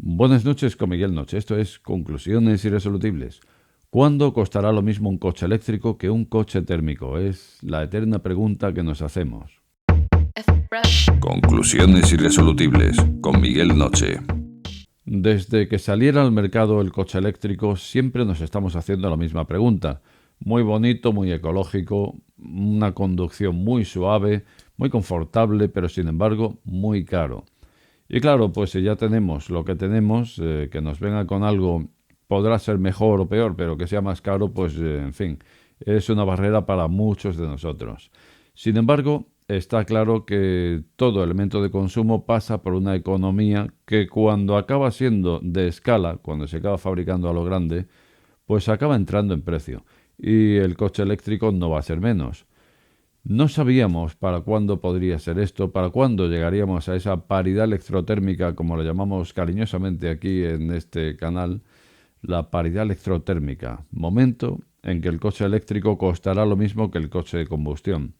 Buenas noches con Miguel Noche. Esto es Conclusiones Irresolubles. ¿Cuándo costará lo mismo un coche eléctrico que un coche térmico? Es la eterna pregunta que nos hacemos. Conclusiones Irresolubles con Miguel Noche. Desde que saliera al mercado el coche eléctrico siempre nos estamos haciendo la misma pregunta. Muy bonito, muy ecológico, una conducción muy suave, muy confortable, pero sin embargo muy caro. Y claro, pues si ya tenemos lo que tenemos, que nos venga con algo podrá ser mejor o peor, pero que sea más caro, pues en fin, es una barrera para muchos de nosotros. Sin embargo, está claro que todo elemento de consumo pasa por una economía que cuando acaba siendo de escala, cuando se acaba fabricando a lo grande, pues acaba entrando en precio. Y el coche eléctrico no va a ser menos. No sabíamos para cuándo podría ser esto, para cuándo llegaríamos a esa paridad electrotérmica, como lo llamamos cariñosamente aquí en este canal, la paridad electrotérmica, momento en que el coche eléctrico costará lo mismo que el coche de combustión.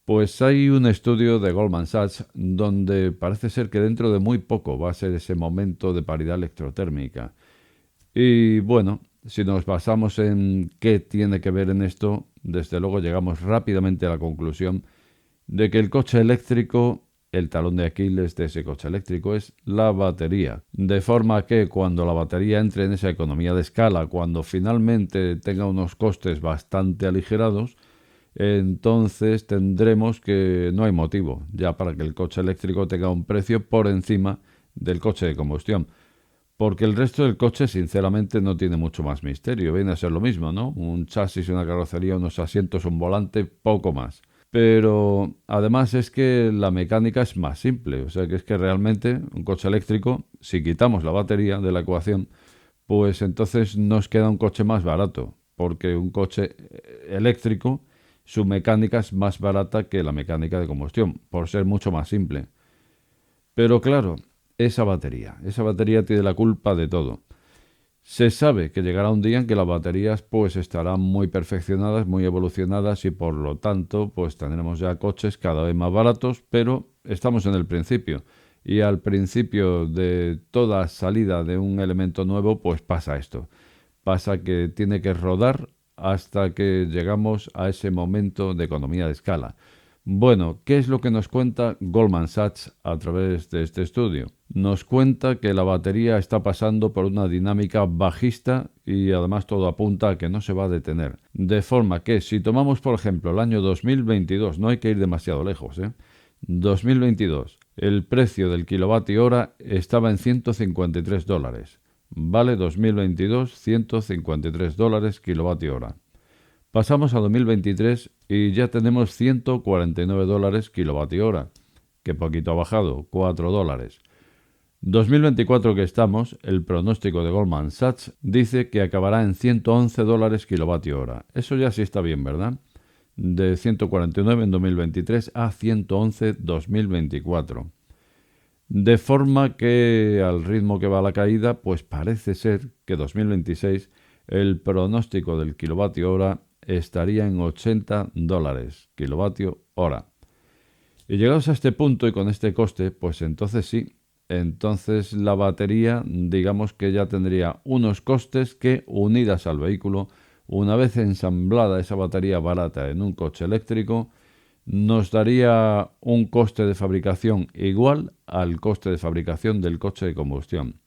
Pues hay un estudio de Goldman Sachs donde parece ser que dentro de muy poco va a ser ese momento de paridad electrotérmica. Y bueno, si nos basamos en qué tiene que ver en esto, desde luego llegamos rápidamente a la conclusión de que el coche eléctrico, el talón de Aquiles de ese coche eléctrico es la batería. De forma que cuando la batería entre en esa economía de escala, cuando finalmente tenga unos costes bastante aligerados, entonces tendremos que no hay motivo ya para que el coche eléctrico tenga un precio por encima del coche de combustión. Porque el resto del coche, sinceramente, no tiene mucho más misterio. Viene a ser lo mismo, ¿no? Un chasis, una carrocería, unos asientos, un volante, poco más. Pero además es que la mecánica es más simple. O sea que es que realmente un coche eléctrico, si quitamos la batería de la ecuación, pues entonces nos queda un coche más barato. Porque un coche eléctrico, su mecánica es más barata que la mecánica de combustión, por ser mucho más simple. Pero claro, esa batería tiene la culpa de todo. Se sabe que llegará un día en que las baterías pues estarán muy perfeccionadas, muy evolucionadas y por lo tanto pues tendremos ya coches cada vez más baratos, pero estamos en el principio. Y al principio de toda salida de un elemento nuevo pues pasa esto. Pasa que tiene que rodar hasta que llegamos a ese momento de economía de escala. Bueno, ¿qué es lo que nos cuenta Goldman Sachs a través de este estudio? Nos cuenta que la batería está pasando por una dinámica bajista y además todo apunta a que no se va a detener. De forma que si tomamos por ejemplo el año 2022, no hay que ir demasiado lejos, 2022, el precio del kilovatio hora estaba en $153. Vale 2022, $153 kilovatio hora. Pasamos a 2023 y ya tenemos $149 kilovatio hora, que poquito ha bajado, $4. 2024 que estamos, el pronóstico de Goldman Sachs dice que acabará en $111 kilovatio hora. Eso ya sí está bien, ¿verdad? De 149 en 2023 a 111 2024. De forma que al ritmo que va la caída, pues parece ser que 2026 el pronóstico del kilovatio hora estaría en $80 kilovatio hora. Y llegados a este punto y con este coste, pues entonces sí, entonces la batería digamos que ya tendría unos costes que unidas al vehículo, una vez ensamblada esa batería barata en un coche eléctrico, nos daría un coste de fabricación igual al coste de fabricación del coche de combustión.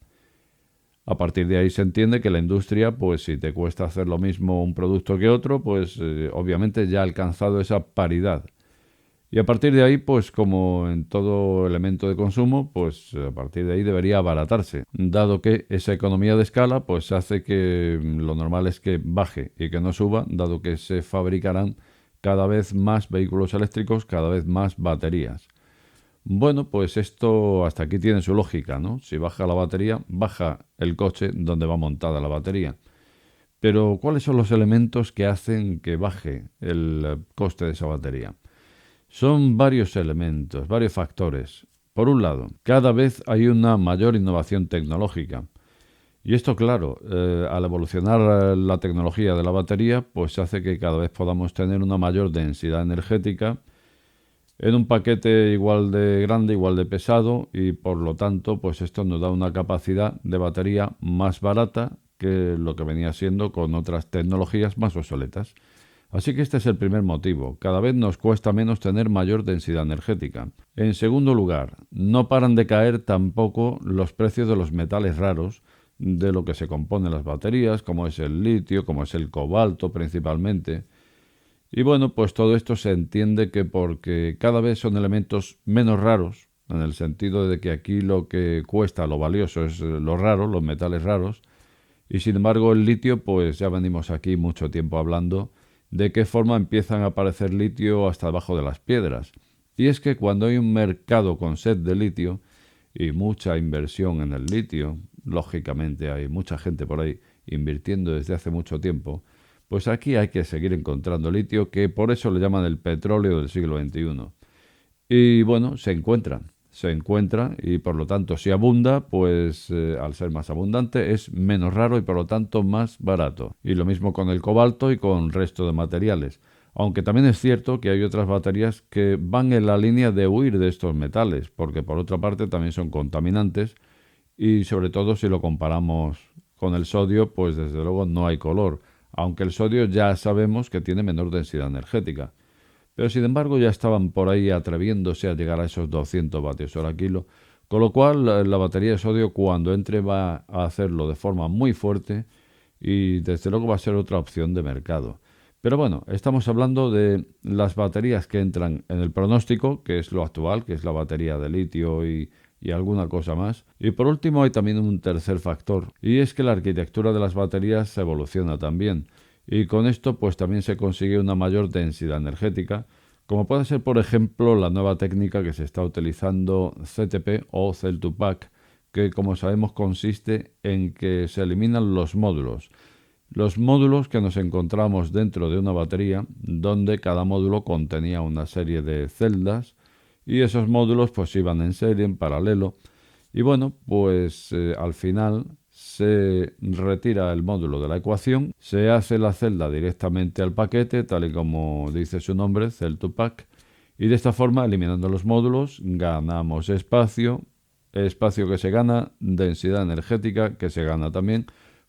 A partir de ahí se entiende que la industria, pues si te cuesta hacer lo mismo un producto que otro, pues obviamente ya ha alcanzado esa paridad. Y a partir de ahí, pues como en todo elemento de consumo, pues a partir de ahí debería abaratarse, dado que esa economía de escala pues hace que lo normal es que baje y que no suba, dado que se fabricarán cada vez más vehículos eléctricos, cada vez más baterías. Bueno, pues esto hasta aquí tiene su lógica, ¿no? Si baja la batería, baja el coche donde va montada la batería. Pero, ¿cuáles son los elementos que hacen que baje el coste de esa batería? Son varios elementos, varios factores. Por un lado, cada vez hay una mayor innovación tecnológica. Y esto, claro, al evolucionar la tecnología de la batería, pues hace que cada vez podamos tener una mayor densidad energética, en un paquete igual de grande, igual de pesado, y por lo tanto, pues esto nos da una capacidad de batería más barata que lo que venía siendo con otras tecnologías más obsoletas. Así que este es el primer motivo. Cada vez nos cuesta menos tener mayor densidad energética. En segundo lugar, no paran de caer tampoco los precios de los metales raros, de lo que se componen las baterías, como es el litio, como es el cobalto principalmente. Y bueno, pues todo esto se entiende que porque cada vez son elementos menos raros, en el sentido de que aquí lo que cuesta, lo valioso es lo raro, los metales raros, y sin embargo el litio, pues ya venimos aquí mucho tiempo hablando de qué forma empiezan a aparecer litio hasta debajo de las piedras. Y es que cuando hay un mercado con sed de litio y mucha inversión en el litio, lógicamente hay mucha gente por ahí invirtiendo desde hace mucho tiempo, pues aquí hay que seguir encontrando litio, que por eso le llaman el petróleo del siglo XXI. Y bueno, se encuentra y por lo tanto si abunda, pues al ser más abundante es menos raro y por lo tanto más barato. Y lo mismo con el cobalto y con el resto de materiales. Aunque también es cierto que hay otras baterías que van en la línea de huir de estos metales, porque por otra parte también son contaminantes y sobre todo si lo comparamos con el sodio, pues desde luego no hay color, aunque el sodio ya sabemos que tiene menor densidad energética. Pero sin embargo ya estaban por ahí atreviéndose a llegar a esos 200 vatios hora kilo, con lo cual la batería de sodio cuando entre va a hacerlo de forma muy fuerte y desde luego va a ser otra opción de mercado. Pero bueno, estamos hablando de las baterías que entran en el pronóstico, que es lo actual, que es la batería de litio y alguna cosa más. Y por último hay también un tercer factor, y es que la arquitectura de las baterías evoluciona también. Y con esto pues también se consigue una mayor densidad energética, como puede ser por ejemplo la nueva técnica que se está utilizando CTP o Cell to Pack, que como sabemos consiste en que se eliminan los módulos. Los módulos que nos encontramos dentro de una batería, donde cada módulo contenía una serie de celdas y esos módulos pues iban en serie, en paralelo. Y bueno, pues al final se retira el módulo de la ecuación, se hace la celda directamente al paquete, tal y como dice su nombre, Cell to Pack, y de esta forma, eliminando los módulos, ganamos espacio, espacio que se gana, densidad energética que se gana también,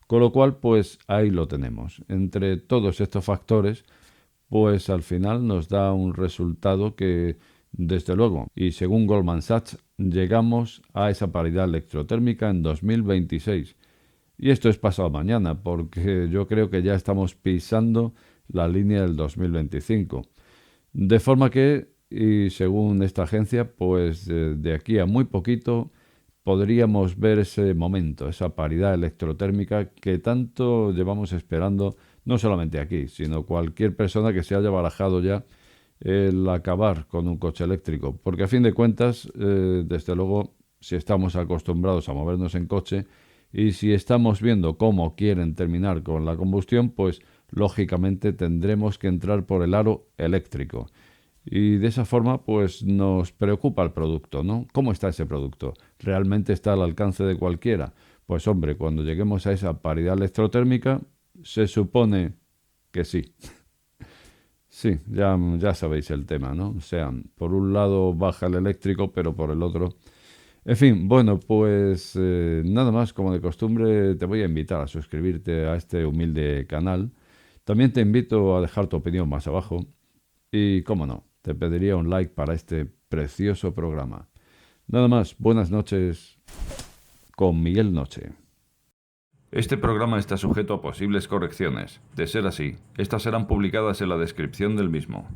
con lo cual, pues ahí lo tenemos. Entre todos estos factores, pues al final nos da un resultado que, desde luego, y según Goldman Sachs, llegamos a esa paridad electrotérmica en 2026. Y esto es pasado mañana, porque yo creo que ya estamos pisando la línea del 2025. De forma que, y según esta agencia, pues de aquí a muy poquito podríamos ver ese momento, esa paridad electrotérmica que tanto llevamos esperando, no solamente aquí, sino cualquier persona que se haya barajado ya el acabar con un coche eléctrico. Porque a fin de cuentas, desde luego, si estamos acostumbrados a movernos en coche y si estamos viendo cómo quieren terminar con la combustión, pues lógicamente tendremos que entrar por el aro eléctrico. Y de esa forma, pues nos preocupa el producto, ¿no? ¿Cómo está ese producto? ¿Realmente está al alcance de cualquiera? Pues hombre, cuando lleguemos a esa paridad electrotérmica, se supone que sí. Sí, ya sabéis el tema, ¿no? O sea, por un lado baja el eléctrico, pero por el otro... En fin, bueno, pues nada más, como de costumbre, te voy a invitar a suscribirte a este humilde canal. También te invito a dejar tu opinión más abajo. Y, cómo no, te pediría un like para este precioso programa. Nada más, buenas noches con Miguel Noche. Este programa está sujeto a posibles correcciones. De ser así, estas serán publicadas en la descripción del mismo.